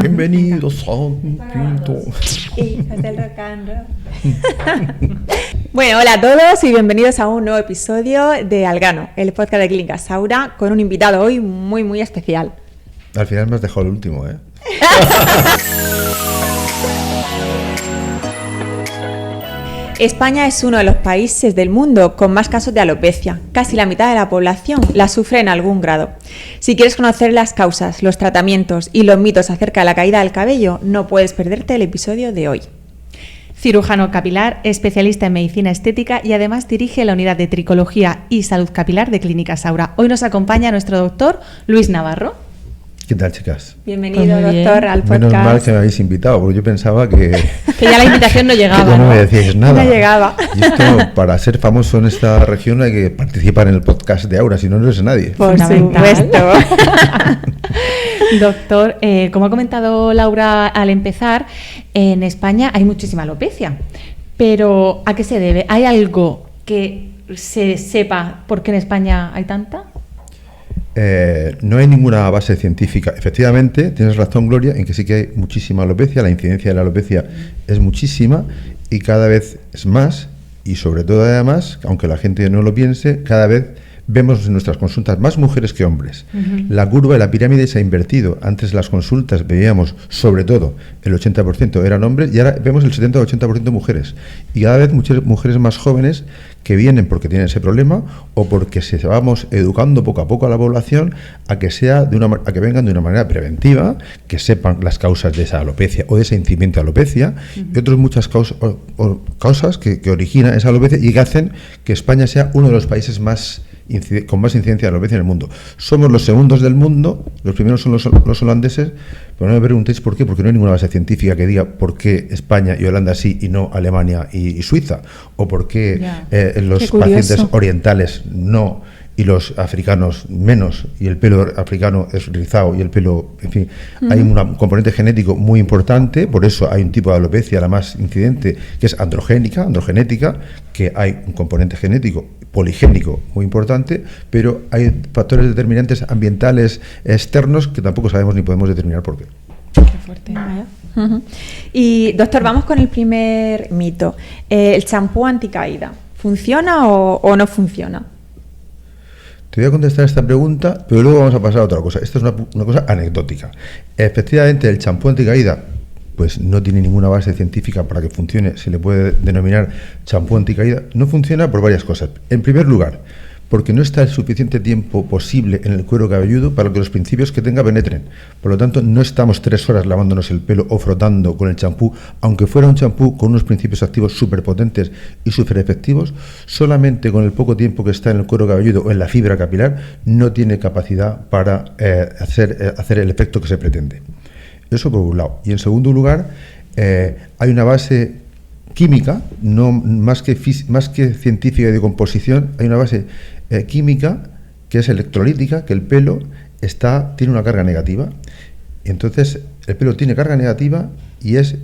Bienvenidos a un pinto. Hijos del rock and roll. Bueno, hola a todos y bienvenidos a un nuevo episodio de Al Grano, el podcast de Clínica Saura, con un invitado hoy muy especial. Al final me has dejado el último, ¿eh? España es uno de los países del mundo con más casos de alopecia. Casi la mitad de la población la sufre en algún grado. Si quieres conocer las causas, los tratamientos y los mitos acerca de la caída del cabello, no puedes perderte el episodio de hoy. Cirujano capilar, especialista en medicina estética y además dirige la unidad de tricología y salud capilar de Clínica Saura. Hoy nos acompaña nuestro doctor Luis Navarro. ¿Qué tal, chicas? Bienvenido, pues doctor, al podcast. Menos mal que me habéis invitado, porque yo pensaba que ya la invitación no llegaba. Que ya no me decíais nada. No llegaba. Y esto, para ser famoso en esta región, hay que participar en el podcast de Aura, si no, no eres nadie. Por supuesto. Doctor, como ha comentado Laura al empezar, en España hay muchísima alopecia. Pero, ¿a qué se debe? ¿Hay algo que se sepa por qué en España hay tanta? No hay ninguna base científica. Efectivamente, tienes razón, Gloria, en que sí que hay muchísima alopecia. La incidencia de la alopecia es muchísima y cada vez es más. Y sobre todo, además, aunque la gente no lo piense, cada vez vemos en nuestras consultas más mujeres que hombres. La curva de la pirámide se ha invertido. Antes las consultas veíamos, sobre todo, el 80% eran hombres y ahora vemos el 70 o 80% mujeres. Y cada vez muchas mujeres más jóvenes que vienen porque tienen ese problema o porque se vamos educando poco a poco a la población a que que vengan de una manera preventiva, que sepan las causas de esa alopecia o de esa incipiente alopecia y otras muchas causas que originan esa alopecia y que hacen que España sea uno de los países con más incidencia de alopecia en el mundo. Somos los segundos del mundo, los primeros son los holandeses, pero no me preguntéis por qué, porque no hay ninguna base científica que diga por qué España y Holanda sí y no Alemania y Suiza, o por qué los pacientes orientales no y los africanos menos, y el pelo africano es rizado y el pelo, en fin, hay un componente genético muy importante, por eso hay un tipo de alopecia, la más incidente, que es androgenética, que hay un componente genético poligénico muy importante, pero hay factores determinantes ambientales externos que tampoco sabemos ni podemos determinar por qué. Qué fuerte. Y doctor, vamos con el primer mito. ¿El champú anticaída funciona o no funciona? Te voy a contestar esta pregunta, pero luego vamos a pasar a otra cosa. Esta es una cosa anecdótica. Efectivamente, el champú anticaída pues no tiene ninguna base científica para que funcione. Se le puede denominar champú anticaída. No funciona por varias cosas. En primer lugar, porque no está el suficiente tiempo posible en el cuero cabelludo para que los principios que tenga penetren. Por lo tanto, no estamos 3 horas lavándonos el pelo o frotando con el champú, aunque fuera un champú con unos principios activos súper potentes y súper efectivos, solamente con el poco tiempo que está en el cuero cabelludo o en la fibra capilar, no tiene capacidad para hacer el efecto que se pretende. Eso por un lado. Y en segundo lugar, hay una base química, no más que científica y de composición, hay una base química que es electrolítica, que el pelo tiene una carga negativa. Y entonces el pelo tiene carga negativa y es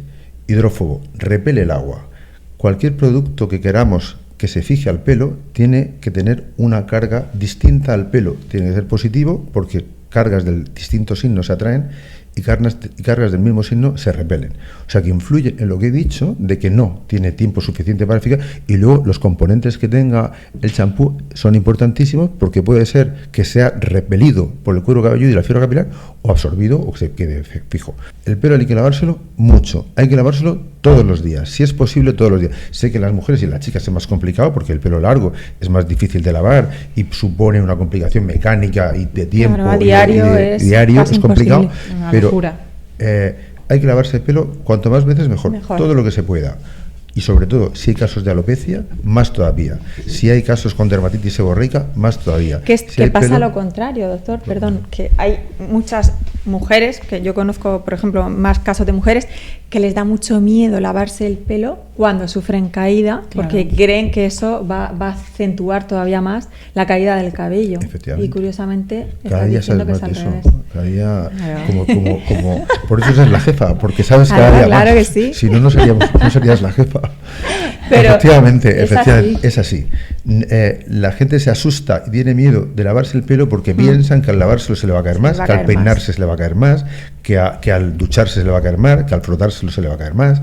hidrófobo, repele el agua. Cualquier producto que queramos que se fije al pelo tiene que tener una carga distinta al pelo. Tiene que ser positivo porque cargas del distinto signo se atraen y cargas del mismo signo se repelen. O sea que influye en lo que he dicho de que no tiene tiempo suficiente para fijar, y luego los componentes que tenga el champú son importantísimos porque puede ser que sea repelido por el cuero cabelludo y la fibra capilar o absorbido o que se quede fijo. El pelo hay que lavárselo mucho, hay que lavárselo todos los días, si es posible todos los días. Sé que las mujeres y las chicas es más complicado porque el pelo largo es más difícil de lavar y supone una complicación mecánica y de tiempo. Claro, diario es complicado, pero hay que lavarse el pelo cuanto más veces mejor, todo lo que se pueda. Y sobre todo, si hay casos de alopecia, más todavía. Si hay casos con dermatitis seborreica, más todavía. ¿Qué pasa lo contrario, doctor? Perdón, que hay muchas mujeres, que yo conozco, por ejemplo, más casos de mujeres, que les da mucho miedo lavarse el pelo cuando sufren caída, porque creen que eso va a acentuar todavía más la caída del cabello. Y curiosamente, cada día sabes más de eso. Cada día, claro. como por eso eres la jefa, porque sabes cada día claro más. Que sí. Si no, no serías la jefa. Pero efectivamente, es es así. La gente se asusta y tiene miedo de lavarse el pelo porque piensan que al lavárselo se le va a caer más, que al peinarse se le va a caer más, que al ducharse se le va a caer más, que al frotárselo se le va a caer más.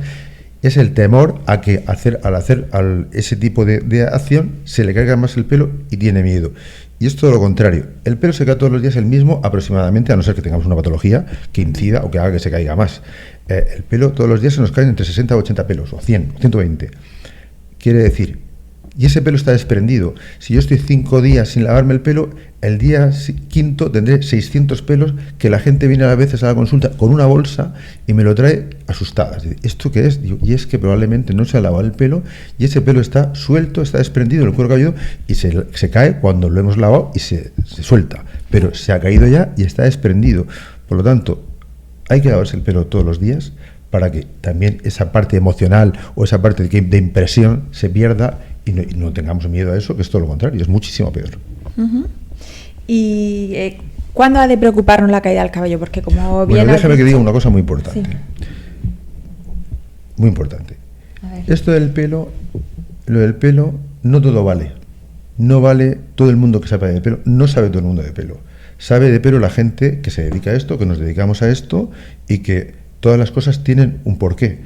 Es el temor a que al hacer ese tipo de acción se le caiga más el pelo y tiene miedo. Y es todo lo contrario. El pelo se cae todos los días el mismo aproximadamente, a no ser que tengamos una patología que incida o que haga que se caiga más. El pelo todos los días se nos caen entre 60 o 80 pelos, o 100, 120. Quiere decir, y ese pelo está desprendido. Si yo estoy 5 días sin lavarme el pelo, el día quinto tendré 600 pelos que la gente viene a veces a la consulta con una bolsa y me lo trae asustada. ¿Esto qué es? Digo, y es que probablemente no se ha lavado el pelo y ese pelo está suelto, está desprendido del cuero cabelludo y se cae cuando lo hemos lavado y se suelta. Pero se ha caído ya y está desprendido. Por lo tanto, hay que lavarse el pelo todos los días para que también esa parte emocional o esa parte de impresión se pierda y no tengamos miedo a eso, que es todo lo contrario, es muchísimo peor. Uh-huh. ¿Y cuándo ha de preocuparnos la caída del cabello? Porque como bien déjame que diga una cosa muy importante. Sí. Muy importante. Esto del pelo, lo del pelo, no todo vale. No vale todo el mundo que sabe de pelo, no sabe todo el mundo de pelo. Sabe de pelo la gente que se dedica a esto, que nos dedicamos a esto y que todas las cosas tienen un porqué.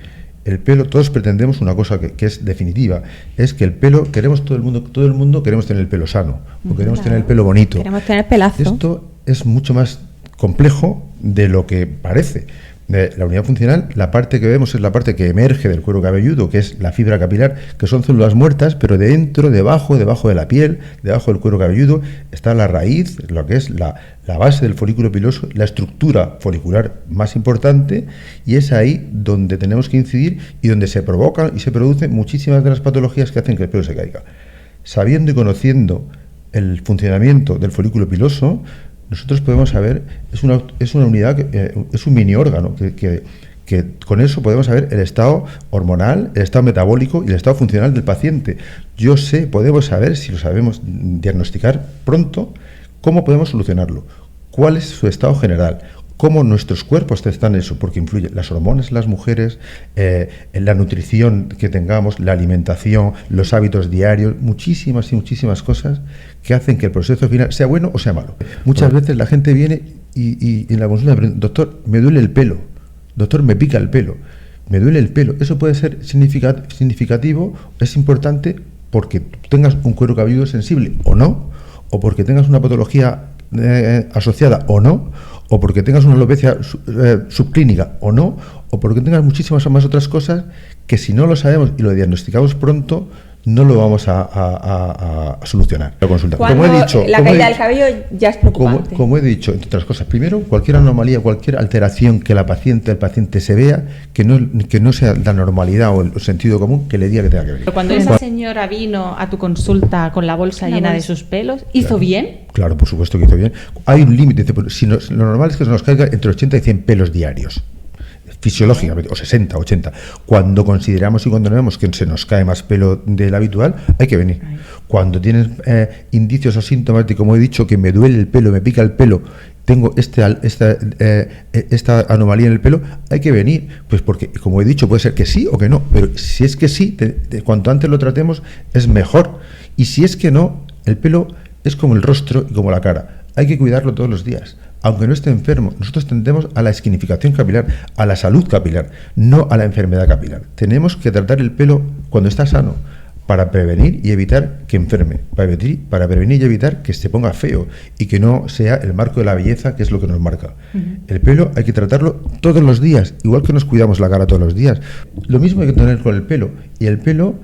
El pelo, todos pretendemos una cosa que es definitiva, es que el pelo, queremos todo el mundo queremos tener el pelo sano, o queremos tener el pelo bonito. Queremos tener pelazo. Esto es mucho más complejo de lo que parece. La unidad funcional, la parte que vemos es la parte que emerge del cuero cabelludo, que es la fibra capilar, que son células muertas, pero debajo de la piel, debajo del cuero cabelludo, está la raíz, lo que es la base del folículo piloso, la estructura folicular más importante, y es ahí donde tenemos que incidir y donde se provocan y se producen muchísimas de las patologías que hacen que el pelo se caiga. Sabiendo y conociendo el funcionamiento del folículo piloso, nosotros podemos saber, es una unidad, es un mini órgano, que con eso podemos saber el estado hormonal, el estado metabólico y el estado funcional del paciente. Podemos saber, si lo sabemos diagnosticar pronto, cómo podemos solucionarlo, cuál es su estado general, cómo nuestros cuerpos están en eso, porque influyen las hormonas en las mujeres, la nutrición que tengamos, la alimentación, los hábitos diarios, muchísimas y muchísimas cosas que hacen que el proceso final sea bueno o sea malo. Muchas veces la gente viene y en la consulta me pregunta, doctor, me duele el pelo, doctor, me pica el pelo, me duele el pelo. Eso puede ser significativo, es importante porque tengas un cuero cabelludo sensible o no, o porque tengas una patología asociada o no, o porque tengas una alopecia subclínica o no, o porque tengas muchísimas más otras cosas que si no lo sabemos y lo diagnosticamos pronto, no lo vamos a solucionar. La consulta. Como he dicho, la caída del cabello ya es preocupante. Como he dicho, entre otras cosas, primero, cualquier anomalía, cualquier alteración que el paciente se vea, que no sea la normalidad o el sentido común, que le diga que tenga que venir. Pero cuando esa señora vino a tu consulta con la bolsa llena de sus pelos, ¿hizo bien? Claro, por supuesto que hizo bien. Hay un límite, lo normal es que se nos caiga entre 80 y 100 pelos diarios. Fisiológicamente, o 60, 80. Cuando consideramos y cuando vemos que se nos cae más pelo del habitual, hay que venir. Cuando tienes indicios o síntomas de, como he dicho, que me duele el pelo, me pica el pelo, tengo esta anomalía en el pelo, hay que venir. Pues porque, como he dicho, puede ser que sí o que no, pero si es que sí, cuanto antes lo tratemos, es mejor. Y si es que no, el pelo es como el rostro y como la cara. Hay que cuidarlo todos los días. Aunque no esté enfermo, nosotros tendemos a la esquinificación capilar, a la salud capilar, no a la enfermedad capilar. Tenemos que tratar el pelo cuando está sano, para prevenir y evitar que enferme, para prevenir y evitar que se ponga feo y que no sea el marco de la belleza, que es lo que nos marca. El pelo hay que tratarlo todos los días, igual que nos cuidamos la cara todos los días. Lo mismo hay que tener con el pelo. Y el pelo,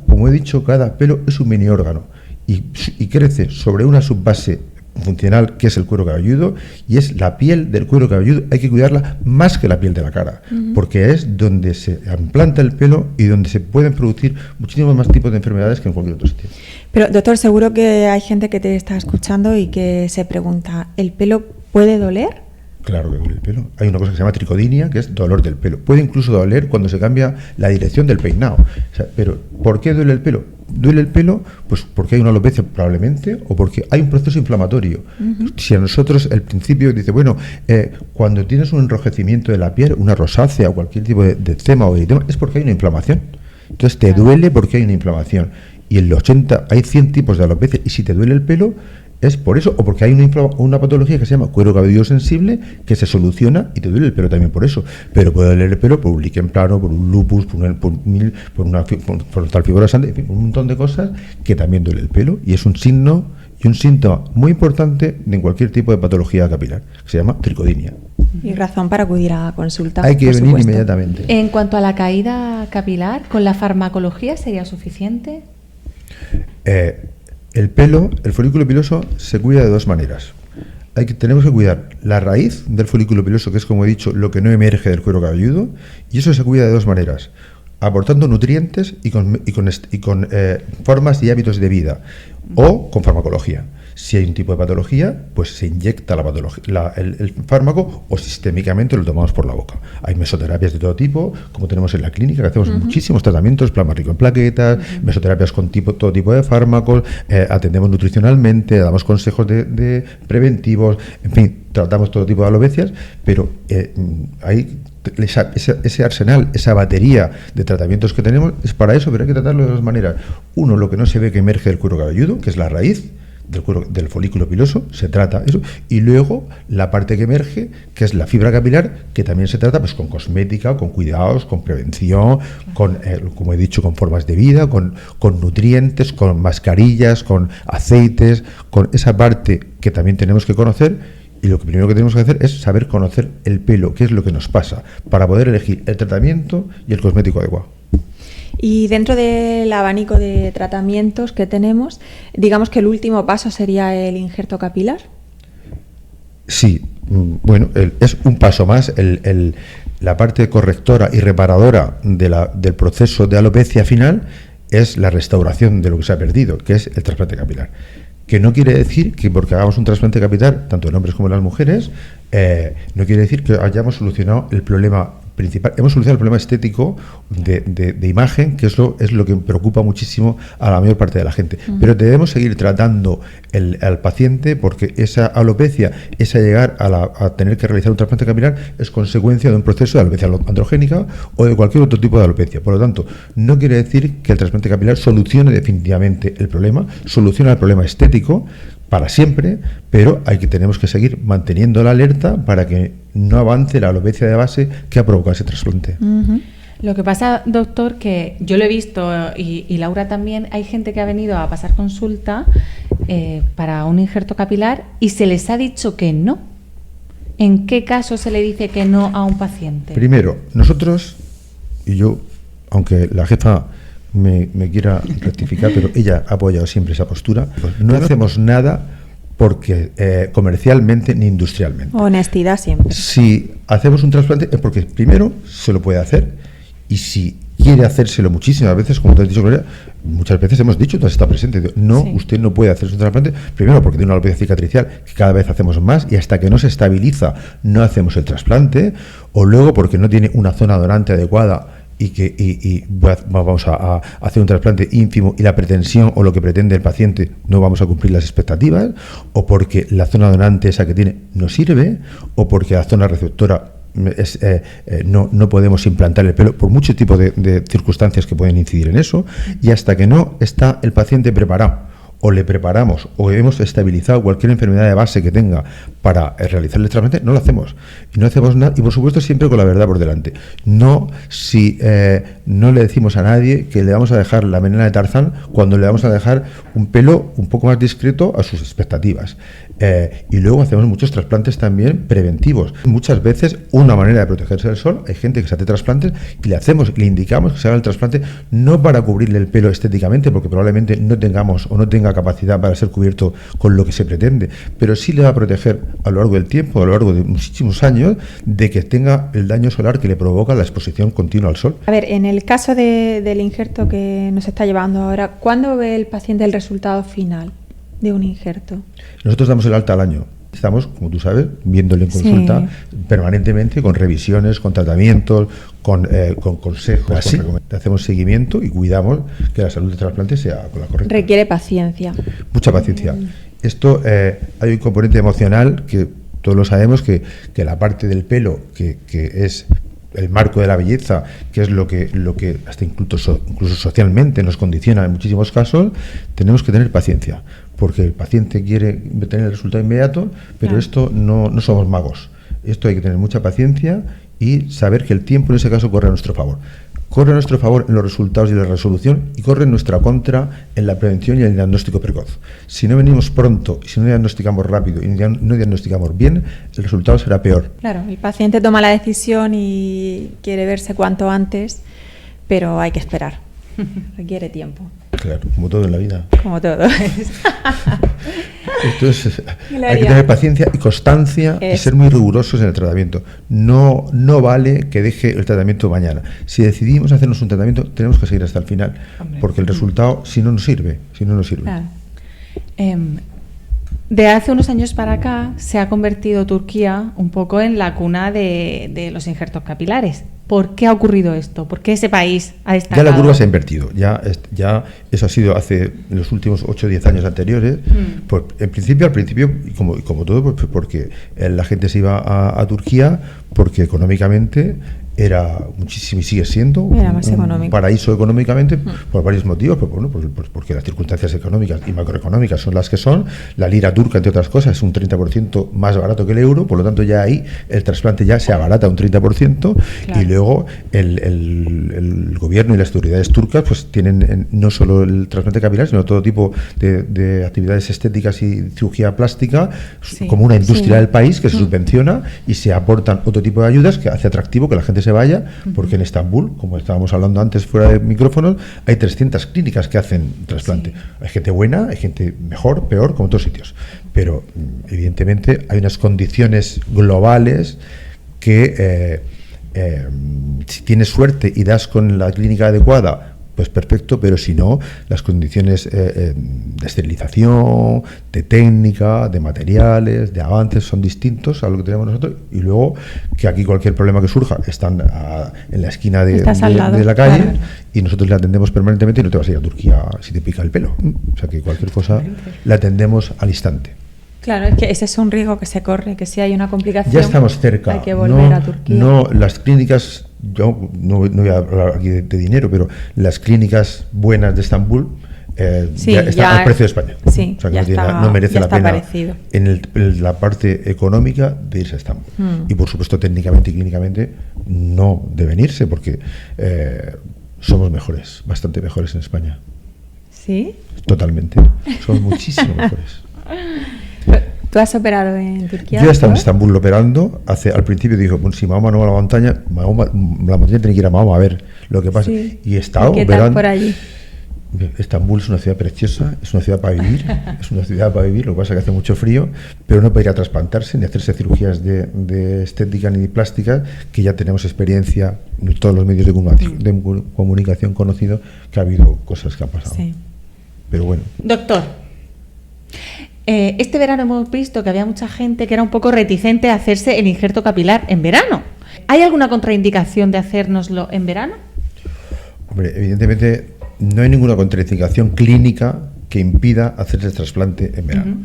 como he dicho, cada pelo es un mini órgano y crece sobre una subbase funcional, que es el cuero cabelludo, y es la piel del cuero cabelludo. Hay que cuidarla más que la piel de la cara, porque es donde se implanta el pelo y donde se pueden producir muchísimos más tipos de enfermedades que en cualquier otro sitio. Pero, doctor, seguro que hay gente que te está escuchando y que se pregunta, ¿el pelo puede doler? Claro que duele el pelo. Hay una cosa que se llama tricodinia, que es dolor del pelo. Puede incluso doler cuando se cambia la dirección del peinado. O sea, pero, ¿por qué duele el pelo? ¿Duele el pelo? Pues porque hay una alopecia probablemente, o porque hay un proceso inflamatorio. Si a nosotros el principio dice, bueno, cuando tienes un enrojecimiento de la piel, una rosácea o cualquier tipo de eczema o eritema, es porque hay una inflamación. Entonces te duele porque hay una inflamación. Y en los 80 hay 100 tipos de alopecia, y si te duele el pelo es por eso, o porque hay una patología que se llama cuero cabelludo sensible, que se soluciona y te duele el pelo también por eso. Pero puede doler el pelo por un líquen plano, por un lupus, por tal fibrosa, en fin, un montón de cosas que también duele el pelo, y es un signo y un síntoma muy importante de cualquier tipo de patología capilar, que se llama tricodinia. Y razón para acudir a consulta. Hay que por venir supuesto. inmediatamente. En cuanto a la caída capilar, ¿con la farmacología sería suficiente? El pelo, el folículo piloso, se cuida de dos maneras. Tenemos que cuidar la raíz del folículo piloso, que es, como he dicho, lo que no emerge del cuero cabelludo, y eso se cuida de dos maneras: aportando nutrientes y con formas y hábitos de vida, o con farmacología. Si hay un tipo de patología, pues se inyecta el fármaco, o sistémicamente lo tomamos por la boca. Hay mesoterapias de todo tipo, como tenemos en la clínica, que hacemos muchísimos tratamientos: plasma rico en plaquetas, mesoterapias con todo tipo de fármacos, atendemos nutricionalmente, damos consejos de preventivos, en fin, tratamos todo tipo de alopecias, pero hay ese arsenal, esa batería de tratamientos que tenemos, es para eso, pero hay que tratarlo de dos maneras. Uno, lo que no se ve que emerge del cuero cabelludo, que es la raíz del folículo piloso, se trata eso, y luego la parte que emerge, que es la fibra capilar, que también se trata pues con cosmética, con cuidados, con prevención, con como he dicho, con formas de vida, con nutrientes, con mascarillas, con aceites, con esa parte que también tenemos que conocer. Y lo primero que tenemos que hacer es saber conocer el pelo, qué es lo que nos pasa, para poder elegir el tratamiento y el cosmético adecuado. Y dentro del abanico de tratamientos que tenemos, digamos que el último paso sería el injerto capilar. Sí, bueno, es un paso más. La parte correctora y reparadora del proceso de alopecia final es la restauración de lo que se ha perdido, que es el trasplante capilar. Que no quiere decir que porque hagamos un trasplante capilar, tanto en hombres como en las mujeres, no quiere decir que hayamos solucionado el problema principal. Hemos solucionado el problema estético de imagen, que es lo que preocupa muchísimo a la mayor parte de la gente. Pero debemos seguir tratando al paciente, porque esa alopecia, esa llegar a tener que realizar un trasplante capilar, es consecuencia de un proceso de alopecia androgénica o de cualquier otro tipo de alopecia. Por lo tanto, no quiere decir que el trasplante capilar solucione definitivamente el problema, soluciona el problema estético para siempre, pero tenemos que seguir manteniendo la alerta para que no avance la alopecia de base que ha provocado ese trasplante. Lo que pasa, doctor, que yo lo he visto y Laura también, hay gente que ha venido a pasar consulta para un injerto capilar y se les ha dicho que no. ¿En qué caso se le dice que no a un paciente? Primero, nosotros, y yo, aunque la jefa me quiera rectificar, pero ella ha apoyado siempre esa postura, pues no hacemos nada porque comercialmente ni industrialmente. Honestidad siempre. Si hacemos un trasplante es porque primero se lo puede hacer, y si quiere hacérselo muchísimas veces, como te has dicho, Gloria, muchas veces hemos dicho, tú has estado presente, no, sí, usted no puede hacerse un trasplante, primero porque tiene una alopecia cicatricial que cada vez hacemos más, y hasta que no se estabiliza no hacemos el trasplante, o luego porque no tiene una zona donante adecuada y vamos a hacer un trasplante ínfimo y la pretensión o lo que pretende el paciente no vamos a cumplir las expectativas, o porque la zona donante esa que tiene no sirve, o porque la zona receptora no podemos implantar el pelo, por muchos tipos de circunstancias que pueden incidir en eso, y hasta que no está el paciente preparado, o le preparamos, o hemos estabilizado cualquier enfermedad de base que tenga para realizar el trasplante, no lo hacemos. Y no hacemos nada, y por supuesto siempre con la verdad por delante. No le decimos a nadie que le vamos a dejar la melena de Tarzán cuando le vamos a dejar un pelo un poco más discreto a sus expectativas. Y luego hacemos muchos trasplantes también preventivos. Muchas veces una manera de protegerse del sol, hay gente que se hace trasplantes y le indicamos que se haga el trasplante no para cubrirle el pelo estéticamente, porque probablemente no tengamos o no tenga capacidad para ser cubierto con lo que se pretende, pero sí le va a proteger a lo largo del tiempo, a lo largo de muchísimos años, de que tenga el daño solar que le provoca la exposición continua al sol. A ver, en el caso del injerto que nos está llevando ahora, ¿cuándo ve el paciente el resultado final de un injerto? Nosotros damos el alta al año. Estamos, como tú sabes, viéndole en consulta permanentemente, con revisiones, con tratamientos, con consejos. Así hacemos seguimiento y cuidamos que la salud del trasplante sea con la correcta. Requiere paciencia. Mucha paciencia. Esto, hay un componente emocional que todos lo sabemos, que la parte del pelo que es el marco de la belleza, que es lo que hasta incluso socialmente nos condiciona en muchísimos casos, tenemos que tener paciencia, porque el paciente quiere tener el resultado inmediato, pero esto no somos magos. Esto hay que tener mucha paciencia y saber que el tiempo en ese caso corre a nuestro favor. Corre a nuestro favor en los resultados y la resolución, y corre en nuestra contra en la prevención y el diagnóstico precoz. Si no venimos pronto, si no diagnosticamos rápido y no diagnosticamos bien, el resultado será peor. Claro, el paciente toma la decisión y quiere verse cuanto antes, pero hay que esperar. Requiere tiempo. Claro, como todo en la vida. Como todo. Entonces, hay que tener paciencia y constancia y ser muy rigurosos en el tratamiento. No vale que deje el tratamiento mañana. Si decidimos hacernos un tratamiento, tenemos que seguir hasta el final, porque el resultado, si no nos sirve. Claro. De hace unos años para acá se ha convertido Turquía un poco en la cuna de los injertos capilares. ¿Por qué ha ocurrido esto? ¿Por qué ese país ha destacado? Ya la curva se ha invertido. Ya eso ha sido en los últimos 8 o 10 años anteriores. Pues, al principio, como todo, pues porque la gente se iba a Turquía porque económicamente era muchísimo y sigue siendo un paraíso económicamente por varios motivos, porque las circunstancias económicas y macroeconómicas son las que son. La lira turca, entre otras cosas, es un 30% más barato que el euro, por lo tanto ya ahí el trasplante ya se abarata un 30%, y luego el gobierno y las autoridades turcas pues tienen no solo el trasplante capilar, sino todo tipo de actividades estéticas y cirugía plástica como una industria del país que se subvenciona, y se aportan otro tipo de ayudas que hace atractivo que la gente se vaya, porque en Estambul, como estábamos hablando antes fuera de micrófonos, hay 300 clínicas que hacen trasplante. Hay gente buena, hay gente mejor, peor, como en todos sitios, pero evidentemente hay unas condiciones globales que si tienes suerte y das con la clínica adecuada, pues perfecto, pero si no, las condiciones de esterilización, de técnica, de materiales, de avances son distintos a lo que tenemos nosotros, y luego que aquí cualquier problema que surja están en la esquina de la calle, claro, y nosotros le atendemos permanentemente, y no te vas a ir a Turquía si te pica el pelo. O sea que cualquier cosa la atendemos al instante. Claro, es que ese es un riesgo que se corre, que si hay una complicación ya estamos cerca. Hay que volver a Turquía. No, las clínicas, yo no voy a hablar aquí de dinero, pero las clínicas buenas de Estambul ya están al precio de España. Sí, o sea que no merece la pena en la parte económica de irse a Estambul. Y por supuesto técnicamente y clínicamente no deben irse, porque somos mejores, bastante mejores en España. ¿Sí? Totalmente, somos muchísimo mejores. ¿Tú has operado en Turquía? Yo he estado en Estambul operando. Al principio dijo, bueno, si Mahoma no va a la montaña tiene que ir a Mahoma a ver lo que pasa. Sí. Y he estado operando. ¿Qué tal por allí? Estambul es una ciudad preciosa, es una ciudad para vivir, lo que pasa es que hace mucho frío, pero no para ir a trasplantarse ni hacerse cirugías de estética ni de plástica, que ya tenemos experiencia en todos los medios de comunicación conocidos, que ha habido cosas que han pasado. Sí. Pero bueno. Doctor, este verano hemos visto que había mucha gente que era un poco reticente a hacerse el injerto capilar en verano. ¿Hay alguna contraindicación de hacérnoslo en verano? Hombre, evidentemente no hay ninguna contraindicación clínica que impida hacerse el trasplante en verano.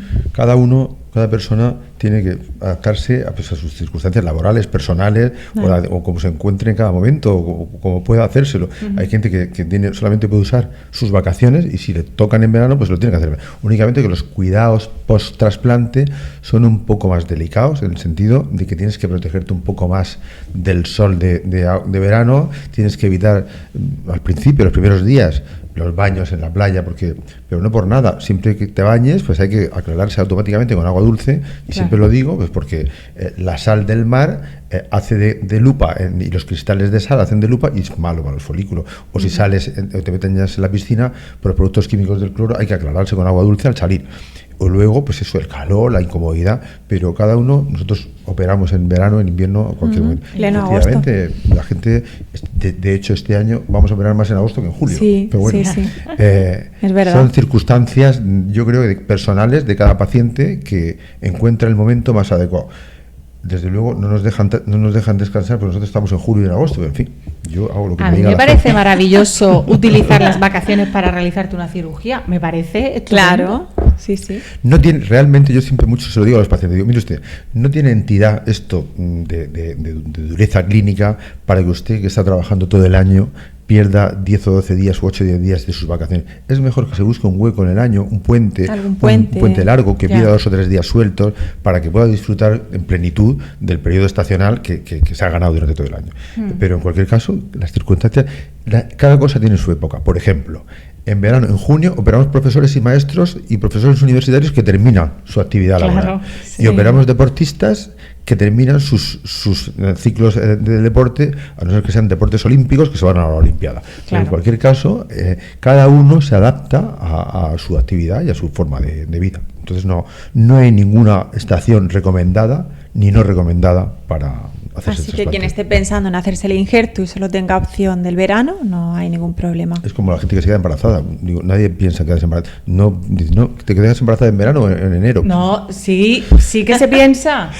Cada persona tiene que adaptarse a sus circunstancias laborales, personales, o como se encuentre en cada momento, o como pueda hacérselo. Hay gente que solamente puede usar sus vacaciones, y si le tocan en verano, pues lo tiene que hacer. Únicamente que los cuidados post-trasplante son un poco más delicados, en el sentido de que tienes que protegerte un poco más del sol de verano, tienes que evitar al principio, los primeros días, los baños en la playa, pero no por nada, siempre que te bañes pues hay que aclararse automáticamente con agua dulce, y siempre lo digo pues porque la sal del mar hace de lupa, y los cristales de sal hacen de lupa, y es malo para el folículo. O si sales o te metes en la piscina por los productos químicos del cloro, hay que aclararse con agua dulce al salir. O luego, pues eso, el calor, la incomodidad, pero cada uno, nosotros operamos en verano, en invierno, a cualquier momento. Efectivamente, la gente, de hecho, este año vamos a operar más en agosto que en julio. Sí, pero bueno, sí. Es verdad. Son circunstancias, yo creo, personales de cada paciente, que encuentra el momento más adecuado. Desde luego no nos dejan descansar, porque nosotros estamos en julio y en agosto, en fin, yo hago lo que me diga. A mí me parece maravilloso utilizar las vacaciones para realizarte una cirugía, me parece claro, sí, sí. No tiene, realmente yo siempre mucho se lo digo a los pacientes, digo, mire usted, no tiene entidad esto de dureza clínica para que usted, que está trabajando todo el año, pierda 10 o 12 días u 8 o 10 días de sus vacaciones. Es mejor que se busque un hueco en el año, un puente largo, que pierda 2 o 3 días sueltos para que pueda disfrutar en plenitud del periodo estacional que se ha ganado durante todo el año. Pero en cualquier caso, las circunstancias, cada cosa tiene su época. Por ejemplo, en verano, en junio, operamos profesores y maestros y profesores universitarios que terminan su actividad laboral. Sí. Y operamos deportistas que terminan sus ciclos de deporte, a no ser que sean deportes olímpicos, que se van a la Olimpiada. Claro. En cualquier caso, cada uno se adapta a su actividad y a su forma de vida. Entonces no hay ninguna estación recomendada ni no recomendada para hacerse. Así que quien esté pensando en hacerse el injerto y solo tenga opción del verano, no hay ningún problema. Es como la gente que se queda embarazada. Digo, nadie piensa quedarse embarazada. No, te quedas embarazada en verano o en enero. No, sí que se piensa.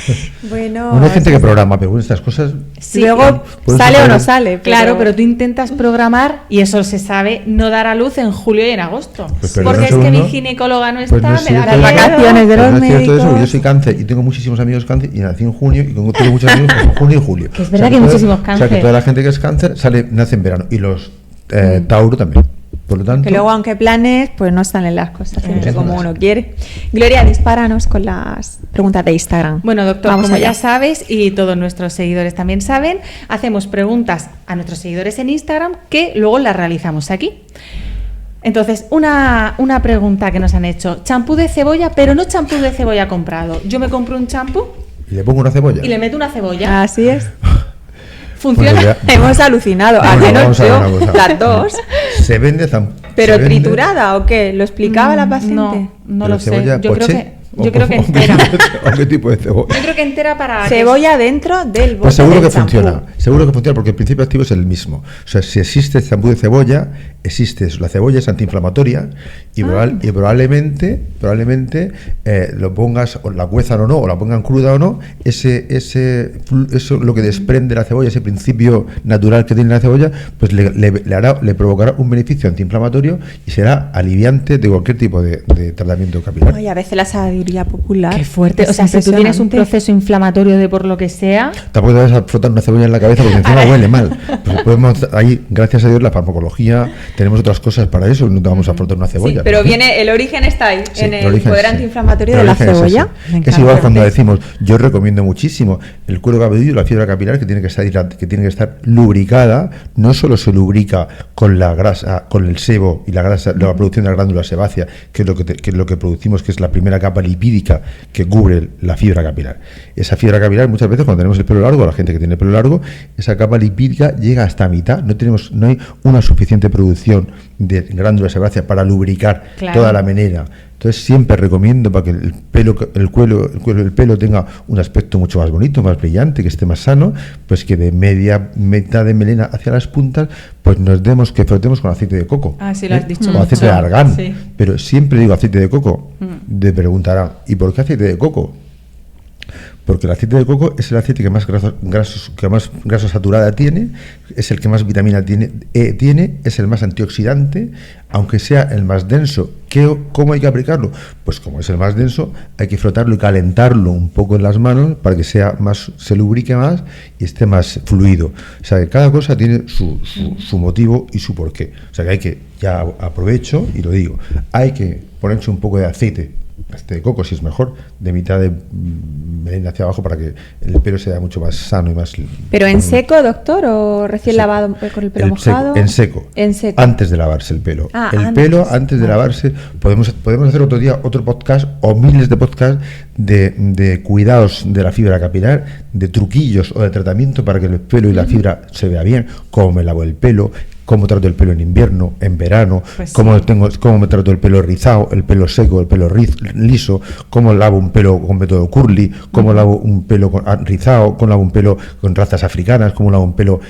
Bueno, hay gente que programa, pero bueno, estas cosas... Sí, luego sale o no sale. Claro, pero tú intentas programar, y eso se sabe, no dar a luz en julio y en agosto. Pues porque es que mi ginecóloga no está, pues no me da las vacaciones de los médicos. Eso, yo soy cáncer y tengo muchísimos amigos cáncer y nací en junio y tengo muchos amigos en junio y julio. Que es verdad que hay muchísimos cáncer. O sea, que toda la gente que es cáncer nace en verano y los Tauro también. Por lo tanto, que luego, aunque planes, pues no salen las cosas siempre como uno quiere. Gloria, dispáranos con las preguntas de Instagram. Bueno, doctor, Vamos como allá. ya sabes, y todos nuestros seguidores también saben, hacemos preguntas a nuestros seguidores en Instagram que luego las realizamos aquí. Entonces, una pregunta que nos han hecho: champú de cebolla, pero no champú de cebolla comprado. Yo me compro un champú y le pongo una cebolla y le meto una cebolla. Así es. ¿Funciona? Bueno, Hemos alucinado, al menos yo, las dos. Se vende ¿Pero triturada o qué? ¿Lo explicaba la paciente? No lo sé. Yo creo que ¿O entera. ¿O qué tipo de cebolla? Yo creo que entera para... Cebolla dentro del bote. Pues seguro del que champú. funciona. Seguro que funciona porque el principio activo es el mismo. O sea, si existe champú de cebolla, existe eso. La cebolla es antiinflamatoria y, probablemente lo pongas, o la cuezan o no, o la pongan cruda o no, eso lo que desprende la cebolla, ese principio natural que tiene la cebolla, pues le provocará un beneficio antiinflamatorio y será aliviante de cualquier tipo de tratamiento capilar. Ay, a veces la sabiduría popular. Qué fuerte. Es o sea, si tú tienes un impresionante. proceso inflamatorio de por lo que sea... Tampoco te vas a frotar una cebolla en la cabeza porque encima huele mal. Pues ahí, gracias a Dios, la farmacología, tenemos otras cosas para eso, no te vamos a frotar una cebolla. Sí, pero viene, el origen está ahí, Sí, en el poder antiinflamatorio El de la origen es ese. cebolla. Es igual cuando decimos, yo recomiendo muchísimo el cuero cabelludo y la fibra capilar que tiene que estar lubricada. No solo se lubrica con la grasa, con el sebo y la grasa, la producción de la glándula sebácea, que es lo que producimos, que es la primera capa lipídica que cubre la fibra capilar. Esa fibra capilar, muchas veces cuando tenemos el pelo largo, la gente que tiene el pelo largo, esa capa lipídica llega hasta mitad. No hay una suficiente producción de glándula sebácea para lubricar toda la melena. Entonces siempre recomiendo, para que el pelo tenga un aspecto mucho más bonito, más brillante, que esté más sano, pues que de mitad de melena hacia las puntas, pues que frotemos con aceite de coco. Ah, sí, lo has dicho. O aceite de argán. Sí. Pero siempre digo aceite de coco. Te preguntarán, ¿y por qué aceite de coco? Porque el aceite de coco es el aceite que más grasa saturada tiene, es el que más vitamina tiene, es el más antioxidante, aunque sea el más denso. ¿Cómo hay que aplicarlo? Pues como es el más denso, hay que frotarlo y calentarlo un poco en las manos para que se lubrique más y esté más fluido. O sea, que cada cosa tiene su motivo y su porqué. O sea, que ya aprovecho y lo digo, hay que ponerse un poco de aceite de coco, si es mejor, de mitad de melena hacia abajo, para que el pelo sea mucho más sano y más... ¿Pero en seco, doctor, o recién lavado con el pelo mojado? En seco, antes de lavarse el pelo. Antes de lavarse, podemos hacer otro día otro podcast o miles de podcasts de cuidados de la fibra capilar, de truquillos o de tratamiento para que el pelo y la fibra se vea bien, cómo me lavo el pelo, cómo trato el pelo en invierno, en verano, pues cómo me trato el pelo rizado, el pelo seco, el pelo liso, cómo lavo un pelo con método curly, cómo lavo un pelo rizado, cómo lavo un pelo con razas africanas, cómo lavo un pelo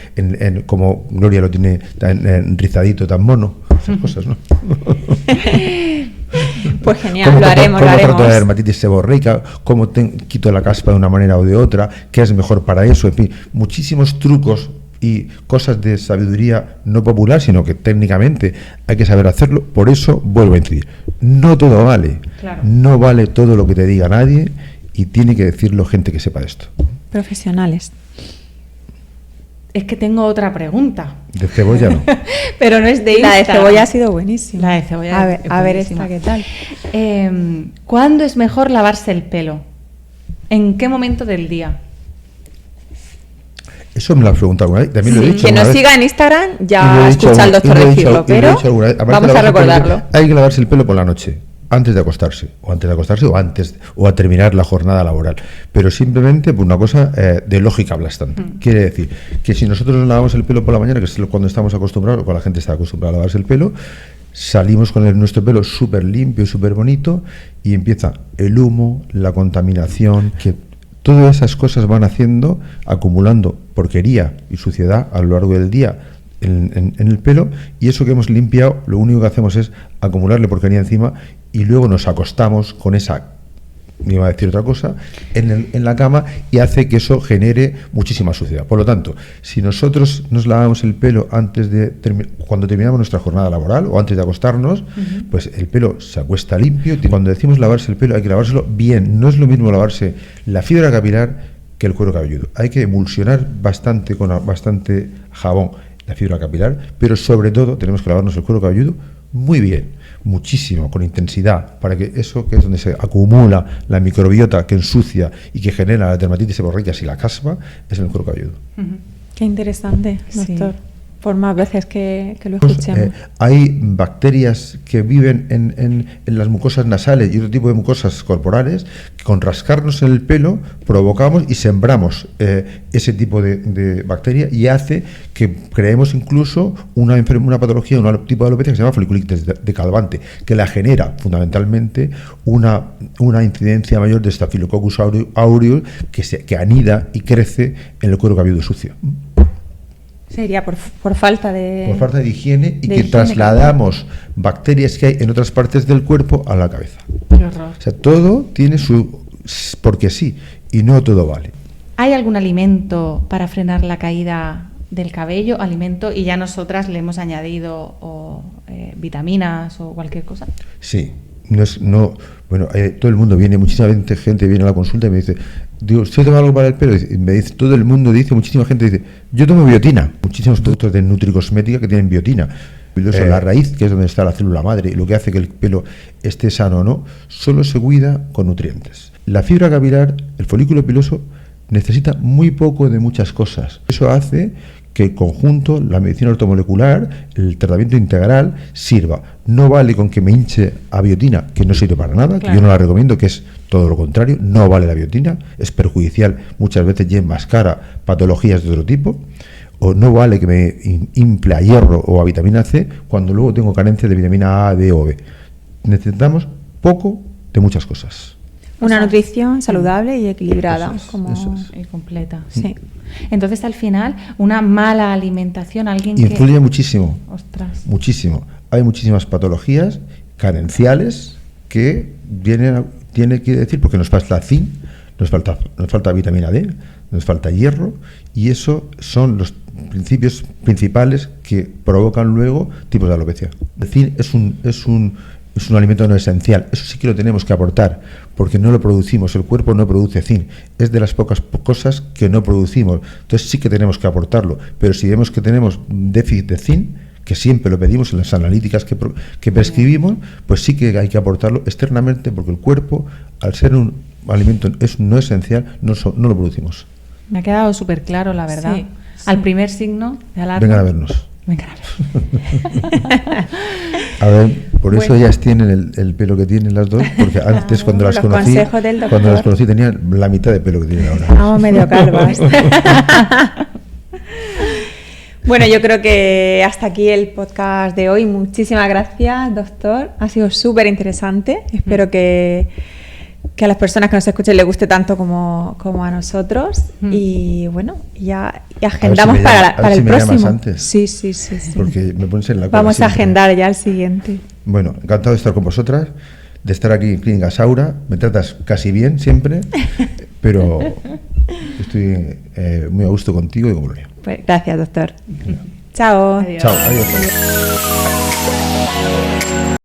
como Gloria lo tiene tan rizadito, tan mono, esas cosas, ¿no? Pues genial, lo haremos. ¿Cómo trato la dermatitis seborreica? ¿Cómo quito la caspa de una manera o de otra? ¿Qué es mejor para eso? En fin, muchísimos trucos y cosas de sabiduría no popular, sino que técnicamente hay que saber hacerlo. Por eso vuelvo a incidir, no todo vale, Claro. no vale todo lo que te diga nadie, y tiene que decirlo gente que sepa esto. Profesionales. Es que tengo otra pregunta, De cebolla no. pero no es de La de Instagram. cebolla ha sido buenísima. La de cebolla es A ver buenísima. esta, ¿qué tal? ¿Cuándo es mejor lavarse el pelo? ¿En qué momento del día? Eso me lo has preguntado alguna vez, también lo he Sí, dicho quien alguna nos vez. siga en Instagram Y lo ya he dicho escucha al alguna- doctor y lo he dicho- decirlo, y lo he pero dicho alguna vez. Aparte vamos de a lavarse el pelo, recordarlo. hay que lavarse el pelo por la noche, antes de acostarse, o a terminar la jornada laboral. Pero simplemente por una cosa de lógica aplastante. Quiere decir que si nosotros nos lavamos el pelo por la mañana, que es cuando estamos acostumbrados, o cuando la gente está acostumbrada a lavarse el pelo, salimos con nuestro pelo súper limpio y súper bonito, y empieza el humo, la contaminación, que todas esas cosas van haciendo, acumulando porquería y suciedad a lo largo del día en el pelo, y eso que hemos limpiado, lo único que hacemos es acumularle porquería encima, y luego nos acostamos con esa, me iba a decir otra cosa, en la cama, y hace que eso genere muchísima suciedad. Por lo tanto, si nosotros nos lavamos el pelo antes de cuando terminamos nuestra jornada laboral o antes de acostarnos, pues el pelo se acuesta limpio. Y cuando decimos lavarse el pelo, hay que lavárselo bien. No es lo mismo lavarse la fibra capilar que el cuero cabelludo. Hay que emulsionar bastante con bastante jabón la fibra capilar, pero sobre todo tenemos que lavarnos el cuero cabelludo muy bien, muchísimo, con intensidad, para que eso, que es donde se acumula la microbiota que ensucia y que genera la dermatitis seborreica y la caspa, es en el cuero cabelludo. Qué interesante, Sí. doctor. Por más veces que lo Pues, escuchemos. hay bacterias que viven en las mucosas nasales y otro tipo de mucosas corporales, que con rascarnos en el pelo provocamos y sembramos ese tipo de bacteria, y hace que creemos incluso una patología, un tipo de alopecia que se llama foliculitis de Calvante, que la genera fundamentalmente una incidencia mayor de Staphylococcus aureus que anida y crece en el cuero cabelludo sucio. Sería por falta de... Por falta de higiene, y de que higiene, trasladamos bacterias que hay en otras partes del cuerpo a la cabeza. Qué horror. O sea, todo tiene su... porque sí, y no todo vale. ¿Hay algún alimento para frenar la caída del cabello? Alimento, y ya nosotras le hemos añadido vitaminas o cualquier cosa. Sí, bueno, todo el mundo viene, muchísima gente viene a la consulta y me dice, digo, ¿usted toma algo para el pelo? Y me dice, todo el mundo dice, muchísima gente dice, yo tomo biotina. Muchísimos productos de nutricosmética que tienen biotina. La raíz, que es donde está la célula madre, y lo que hace que el pelo esté sano o no, solo se cuida con nutrientes. La fibra capilar, el folículo piloso, necesita muy poco de muchas cosas. Eso hace que el conjunto, la medicina ortomolecular, el tratamiento integral, sirva. No vale con que me hinche a biotina, que no sirve para nada, Claro. que yo no la recomiendo, que es todo lo contrario. No vale la biotina, es perjudicial muchas veces y enmascara patologías de otro tipo. O no vale que me infle a hierro o a vitamina C cuando luego tengo carencia de vitamina A, D o B. Necesitamos poco de muchas cosas. Una O sea, nutrición saludable y equilibrada. eso es. Y completa. Sí. Entonces, al final, una mala alimentación, alguien Influye que... muchísimo. Ostras. Muchísimo. Hay muchísimas patologías carenciales que tiene que decir, porque nos falta zinc, nos falta vitamina D, nos falta hierro, y eso son los principios principales que provocan luego tipos de alopecia. El zinc es un alimento no esencial, eso sí que lo tenemos que aportar, porque no lo producimos, el cuerpo no produce zinc, es de las pocas cosas que no producimos, entonces sí que tenemos que aportarlo, pero si vemos que tenemos déficit de zinc, que siempre lo pedimos en las analíticas que prescribimos, pues sí que hay que aportarlo externamente, porque el cuerpo, al ser un alimento no esencial, no lo producimos. Me ha quedado súper claro, la verdad. Sí, Al primer signo de alarma... Vengan a vernos. Vengan a vernos. A ver, por eso Bueno. ellas tienen el pelo que tienen las dos, porque antes cuando las los conocí, consejos del doctor. cuando las conocí tenían la mitad de pelo que tienen ahora. Estamos medio calvas. Bueno, yo creo que hasta aquí el podcast de hoy. Muchísimas gracias, doctor. Ha sido súper interesante. Espero que a las personas que nos escuchen les guste tanto como a nosotros. Y bueno, ya agendamos me para llamas el próximo. antes. Sí. Porque me pones en la cola Vamos a siempre. agendar ya el siguiente. Bueno, encantado de estar con vosotras, de estar aquí en Clínica Saura. Me tratas casi bien siempre, pero estoy muy a gusto contigo y con Gloria. Pues gracias, doctor. Chao. Adiós. Chao, adiós.